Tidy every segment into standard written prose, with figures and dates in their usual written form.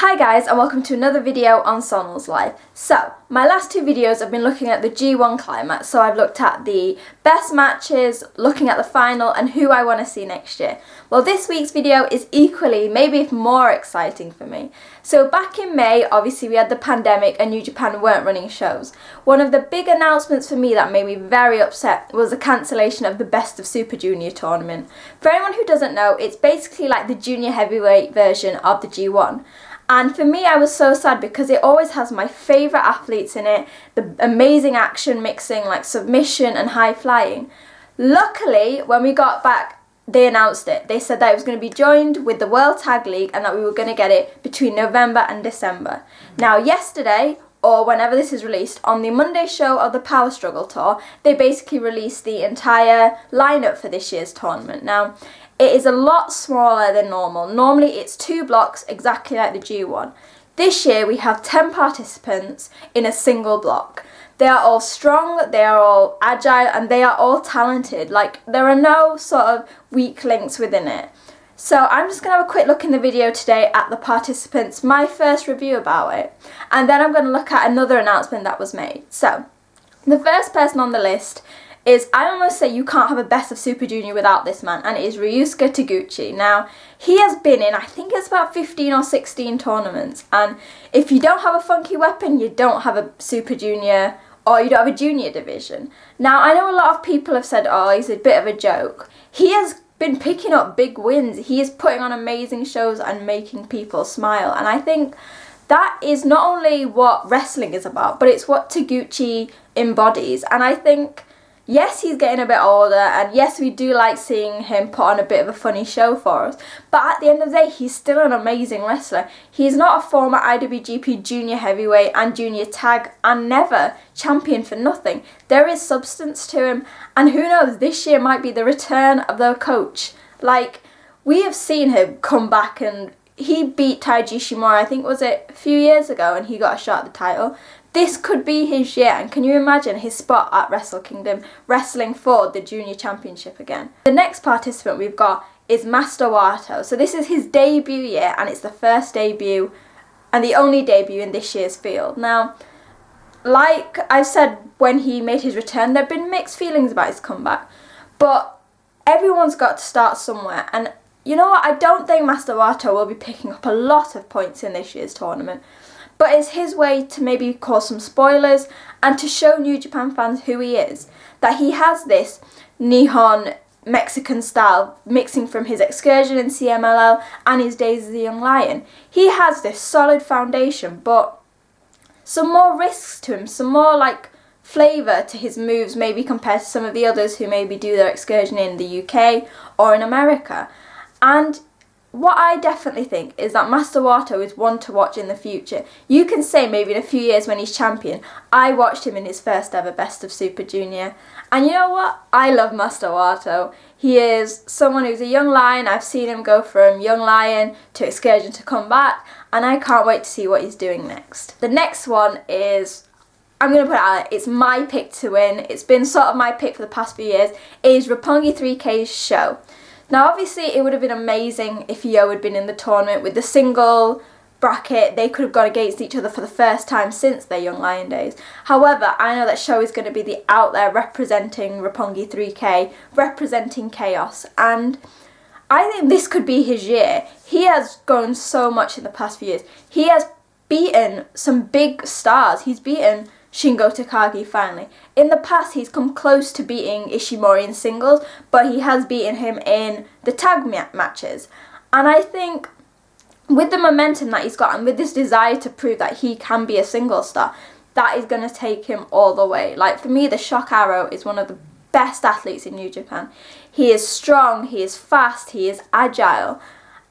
Hi guys, and welcome to another video on Sonal's Life. So, my last two videos I've been looking at the G1 climax, so I've looked at the best matches, looking at the final and who I want to see next year. Well, this week's video is equally, maybe if more exciting for me. So back in May, obviously we had the pandemic and New Japan weren't running shows. One of the big announcements for me that made me very upset was the cancellation of the Best of Super Junior tournament. For anyone who doesn't know, it's basically like the junior heavyweight version of the G1. And for me, I was so sad because it always has my favourite athletes in it, the amazing action mixing like submission and high flying. Luckily, when we got back, they announced it. They said that it was going to be joined with the World Tag League and that we were going to get it between November and December. Now, yesterday, or whenever this is released, on the Monday show of the Power Struggle Tour, they basically released the entire lineup for this year's tournament. Now, it is a lot smaller than normal. Normally it's 2 blocks, exactly like the G1. This year we have 10 participants in a single block. They are all strong, they are all agile, and they are all talented. Like, there are no sort of weak links within it. So I'm just going to have a quick look in the video today at the participants, my first review about it. And then I'm going to look at another announcement that was made. So, the first person on the list is, I almost say you can't have a Best of Super Junior without this man, and it is Ryusuke Taguchi. Now, he has been in, I think it's about 15 or 16 tournaments, and if you don't have a funky weapon, you don't have a Super Junior, or you don't have a junior division. Now, I know a lot of people have said, oh, he's a bit of a joke. He has been picking up big wins. He is putting on amazing shows and making people smile, and I think that is not only what wrestling is about, but it's what Taguchi embodies, and I think, yes, he's getting a bit older, and yes, we do like seeing him put on a bit of a funny show for us, but at the end of the day, he's still an amazing wrestler. He's not a former IWGP Junior Heavyweight and Junior Tag and never champion for nothing. There is substance to him, and who knows, this year might be the return of the coach. Like, we have seen him come back, and he beat Taiji Ishimori, I think was it a few years ago, and he got a shot at the title. This could be his year, and can you imagine his spot at Wrestle Kingdom, wrestling for the Junior Championship again? The next participant we've got is Master Wato. So this is his debut year, and it's the first debut and the only debut in this year's field. Now, like I said when he made his return, there have been mixed feelings about his comeback, but everyone's got to start somewhere, and you know what, I don't think Master Wato will be picking up a lot of points in this year's tournament. But it's his way to maybe cause some spoilers and to show New Japan fans who he is. That he has this Nihon Mexican style mixing from his excursion in CMLL and his days as a young lion. He has this solid foundation, but some more risks to him, some more like flavour to his moves maybe compared to some of the others who maybe do their excursion in the UK or in America. And what I definitely think is that Master Wato is one to watch in the future. You can say maybe in a few years when he's champion, I watched him in his first ever Best of Super Junior. And you know what? I love Master Wato. He is someone who's a young lion. I've seen him go from young lion to excursion to combat, and I can't wait to see what he's doing next. The next one is, I'm going to put it out there, it's my pick to win. It's been sort of my pick for the past few years. It is Roppongi 3K's show. Now, obviously, it would have been amazing if Yo had been in the tournament with the single bracket. They could have gone against each other for the first time since their Young Lion days. However, I know that Sho is going to be the out there representing Roppongi 3K, representing Chaos, and I think this could be his year. He has grown so much in the past few years. He has beaten some big stars. He's beaten Shingo Takagi finally. In the past, he's come close to beating Ishimori in singles, but he has beaten him in the tag matches. And I think with the momentum that he's got and with this desire to prove that he can be a single star, that is going to take him all the way. Like, for me, the Shock Arrow is one of the best athletes in New Japan. He is strong, he is fast, he is agile.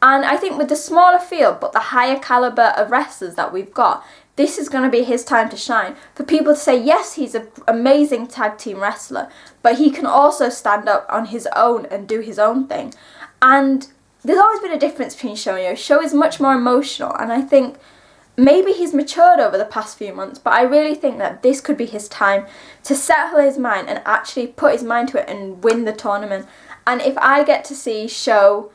And I think with the smaller field but the higher calibre of wrestlers that we've got, this is going to be his time to shine. For people to say, yes, he's an amazing tag team wrestler, but he can also stand up on his own and do his own thing. And there's always been a difference between Sho and Yo. Sho is much more emotional, and I think maybe he's matured over the past few months, but I really think that this could be his time to settle his mind and actually put his mind to it and win the tournament. And if I get to see Sho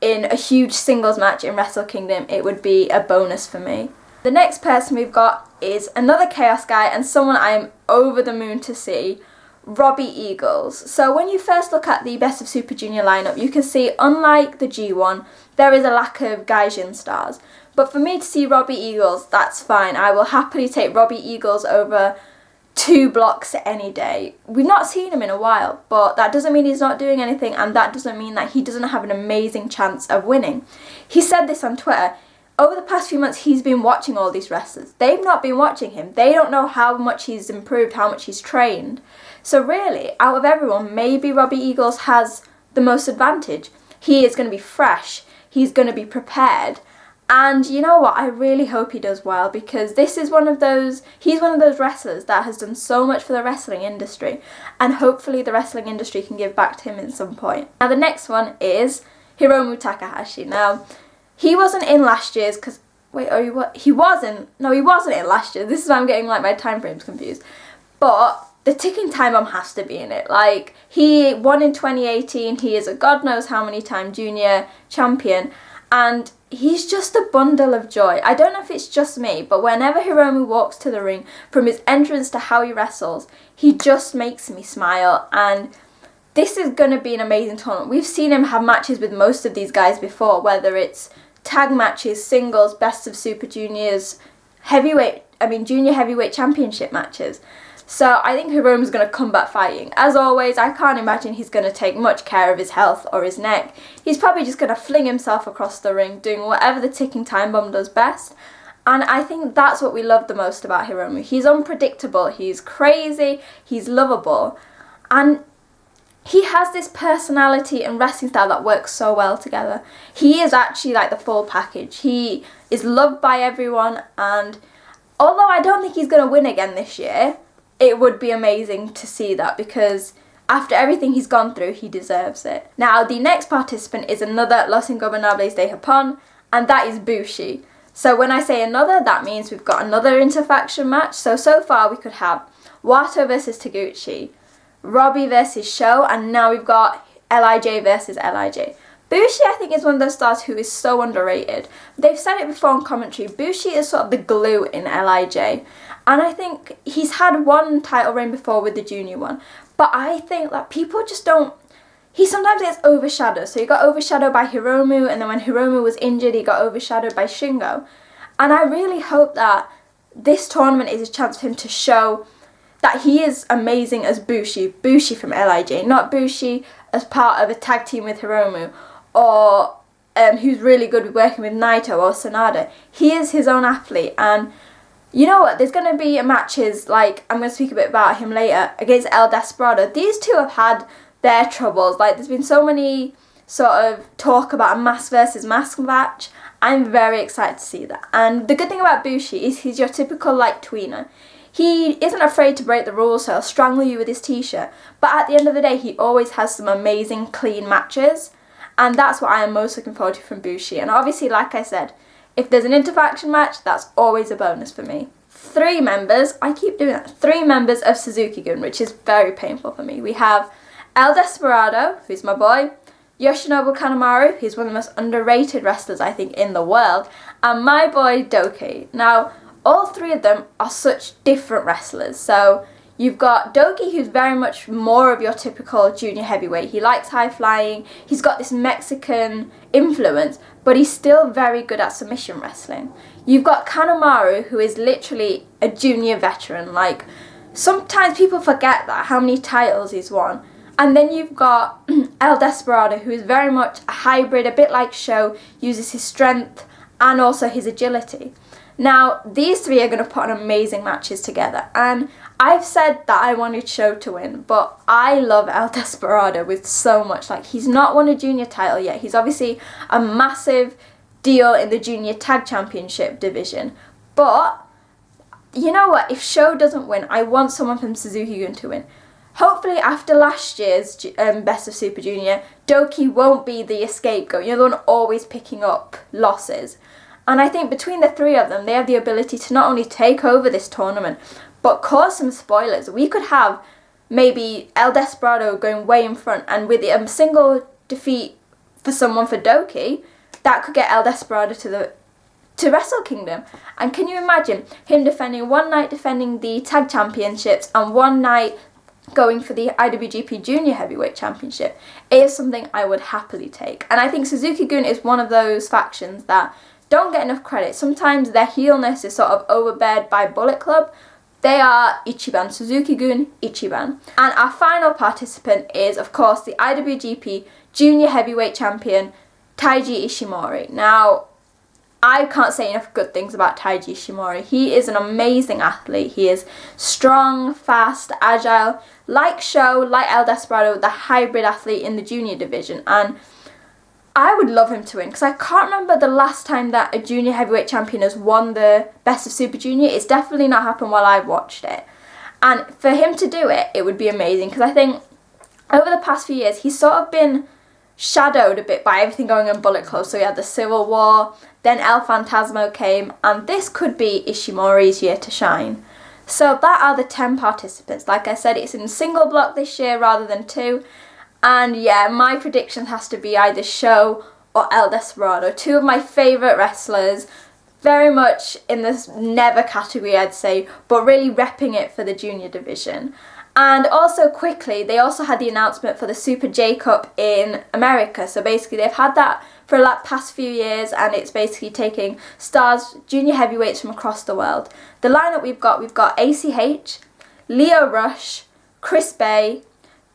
in a huge singles match in Wrestle Kingdom, it would be a bonus for me. The next person we've got is another Chaos guy and someone I'm over the moon to see, Robbie Eagles. So when you first look at the Best of Super Junior lineup, you can see, unlike the G1, there is a lack of Gaijin stars. But for me to see Robbie Eagles, that's fine. I will happily take Robbie Eagles over 2 blocks any day. We've not seen him in a while, but that doesn't mean he's not doing anything, and that doesn't mean that he doesn't have an amazing chance of winning. He said this on Twitter. Over the past few months, he's been watching all these wrestlers. They've not been watching him. They don't know how much he's improved, how much he's trained. So really, out of everyone, maybe Robbie Eagles has the most advantage. He is going to be fresh. He's going to be prepared. And you know what? I really hope he does well, because this is he's one of those wrestlers that has done so much for the wrestling industry. And hopefully the wrestling industry can give back to him at some point. Now the next one is Hiromu Takahashi. Now, he wasn't in last year's he wasn't in last year. This is why I'm getting like my time frames confused. But the ticking time bomb has to be in it. Like, he won in 2018. He is a God knows how many time junior champion. And he's just a bundle of joy. I don't know if it's just me, but whenever Hiromu walks to the ring, from his entrance to how he wrestles, he just makes me smile. And this is going to be an amazing tournament. We've seen him have matches with most of these guys before, whether it's tag matches, singles, Best of Super Juniors, junior heavyweight championship matches. So I think Hiromu's going to come back fighting. As always, I can't imagine he's going to take much care of his health or his neck. He's probably just going to fling himself across the ring, doing whatever the ticking time bomb does best. And I think that's what we love the most about Hiromu. He's unpredictable, he's crazy, he's lovable. And he has this personality and wrestling style that works so well together. He is actually like the full package. He is loved by everyone, and although I don't think he's going to win again this year, it would be amazing to see that, because after everything he's gone through, he deserves it. Now, the next participant is another Los Ingobernables de Japón, and that is Bushi. So when I say another, that means we've got another interfaction match. So far we could have Wato versus Taguchi, Robbie versus Sho, and now we've got LIJ versus LIJ. Bushi, I think, is one of those stars who is so underrated. They've said it before in commentary. Bushi is sort of the glue in LIJ. And I think he's had one title reign before with the junior one. But I think that people just don't... He sometimes gets overshadowed. So he got overshadowed by Hiromu, and then when Hiromu was injured, he got overshadowed by Shingo. And I really hope that this tournament is a chance for him to show that he is amazing as Bushi from LIJ, not Bushi as part of a tag team with Hiromu, or who's really good with working with Naito or Sanada. He is his own athlete, and you know what, there's going to be matches, like, I'm going to speak a bit about him later, against El Desperado. These two have had their troubles. Like, there's been so many sort of talk about a mask versus mask match. I'm very excited to see that. And the good thing about Bushi is he's your typical light tweener. He isn't afraid to break the rules, so he'll strangle you with his t-shirt. But at the end of the day, he always has some amazing, clean matches. And that's what I am most looking forward to from Bushi. And obviously, like I said, if there's an interfaction match, that's always a bonus for me. 3 members, I keep doing that, 3 members of Suzuki-gun, which is very painful for me. We have El Desperado, who's my boy, Yoshinobu Kanemaru, who's one of the most underrated wrestlers, I think, in the world, and my boy Doki. Now, all 3 of them are such different wrestlers. So you've got Doki, who's very much more of your typical junior heavyweight. He likes high flying, he's got this Mexican influence, but he's still very good at submission wrestling. You've got Kanemaru, who is literally a junior veteran. Like, sometimes people forget that, how many titles he's won. And then you've got El Desperado, who is very much a hybrid, a bit like Sho, uses his strength and also his agility. Now, these 3 are going to put on amazing matches together, and I've said that I wanted Sho to win, but I love El Desperado with so much. Like, he's not won a junior title yet. He's obviously a massive deal in the junior tag championship division, but you know what? If Sho doesn't win, I want someone from Suzuki-gun to win. Hopefully, after last year's Best of Super Junior, Doki won't be the scapegoat. You're the one always picking up losses. And I think between the 3 of them, they have the ability to not only take over this tournament, but cause some spoilers. We could have maybe El Desperado going way in front, and with a single defeat for someone for Doki, that could get El Desperado to Wrestle Kingdom. And can you imagine him one night defending the tag championships and one night going for the IWGP Junior Heavyweight Championship? It is something I would happily take. And I think Suzuki-gun is one of those factions that don't get enough credit. Sometimes their heelness is sort of overbeared by Bullet Club. They are Ichiban, Suzuki-gun, Ichiban. And our final participant is, of course, the IWGP Junior Heavyweight Champion, Taiji Ishimori. Now, I can't say enough good things about Taiji Ishimori. He is an amazing athlete. He is strong, fast, agile, like Sho, like El Desperado, the hybrid athlete in the junior division. And I would love him to win, because I can't remember the last time that a junior heavyweight champion has won the Best of Super Junior. It's definitely not happened while I've watched it. And for him to do it, it would be amazing, because I think over the past few years, he's sort of been shadowed a bit by everything going on in Bullet Club. So we had the Civil War, then El Phantasmo came, and this could be Ishimori's year to shine. So that are the 10 participants. Like I said, it's in single block this year rather than 2. And yeah, my prediction has to be either Sho or El Desperado. 2 of my favourite wrestlers, very much in this never category, I'd say, but really repping it for the junior division. And also quickly, they also had the announcement for the Super J Cup in America. So basically they've had that for the past few years, and it's basically taking stars, junior heavyweights from across the world. The lineup we've got ACH, Leo Rush, Chris Bay,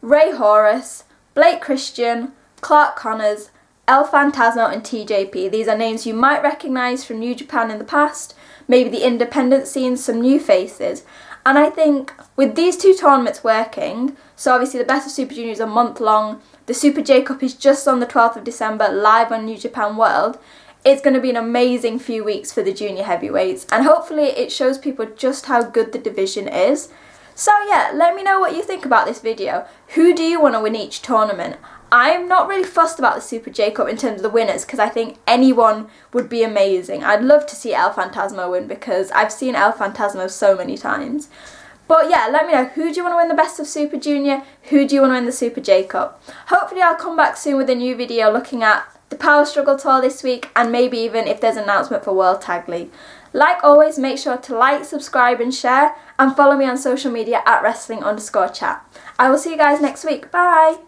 Ray Horus, Blake Christian, Clark Connors, El Phantasmo and TJP. These are names you might recognise from New Japan in the past, maybe the independent scene, some new faces. And I think with these 2 tournaments working, so obviously the Best of Super Junior is a month long, the Super J Cup is just on the 12th of December live on New Japan World, it's going to be an amazing few weeks for the junior heavyweights, and hopefully it shows people just how good the division is. So yeah, let me know what you think about this video. Who do you want to win each tournament? I'm not really fussed about the Super J Cup in terms of the winners, because I think anyone would be amazing. I'd love to see El Phantasmo win, because I've seen El Phantasmo so many times. But yeah, let me know, who do you want to win the Best of Super Junior? Who do you want to win the Super J Cup? Hopefully I'll come back soon with a new video looking at the Power Struggle Tour this week, and maybe even if there's an announcement for World Tag League. Like always, make sure to like, subscribe and share, and follow me on social media at wrestling_chat. I will see you guys next week. Bye!